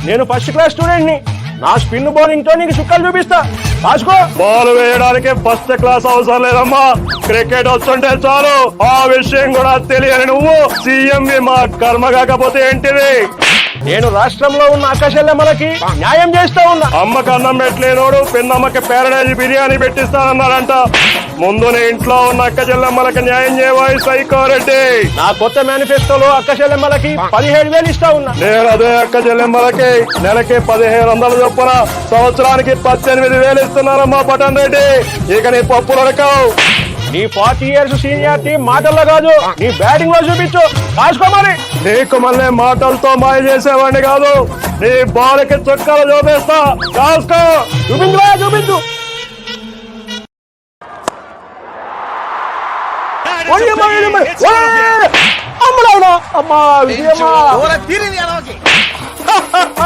నేను first class student ని. నా స్పిన్ బౌలింగ్ తో నీకు చుక్కలు చూపిస్తా. రాసుకో. బాల్ వేయడానికి ఫస్ట్ క్లాస్ అవసరం లేదమ్మా, క్రికెట్ వస్తుంటే చాలు. ఆ విషయం కూడా తెలియని నువ్వు సీఎం మా కర్మ కాకపోతే ఏంటిది? నేను రాష్ట్రంలో ఉన్న అక్కచెల్లెమ్మలకి న్యాయం చేస్తా ఉన్నా. అమ్మకి అన్నం పెట్టలేనోడు పిన్నమ్మకి ప్యారడైజ్ బిర్యానీ పెట్టిస్తానన్నారంట. ముందు నీ ఇంట్లో ఉన్న అక్కచెల్లెమ్మలకి న్యాయం చేయబోయి సైకోరెడ్డి. నా కొత్త మేనిఫెస్టోలో అక్కచెల్లెమ్మలకి 17,000 ఇస్తా ఉన్నా. నేను అదే అక్కచెల్లెమ్మలకి నెలకి 1,500 చొప్పున సంవత్సరానికి 18,000 ఇస్తున్నానమ్మా పటన్ రెడ్డి. ఇక నీ పప్పులు అడకవు. నీ 40 years సీనియారిటీ మాటల్లో కాదు, నీ బ్యాటింగ్ లో చూపించు. రాసుకోమని. నీకు మళ్ళీ మాటలతో మాయ చేసేవాడిని కాదు, నీ బాల్కి చుక్కలు చూపిస్తా. రాసుకో. చూపించు. అమ్మా విజయమ్మా.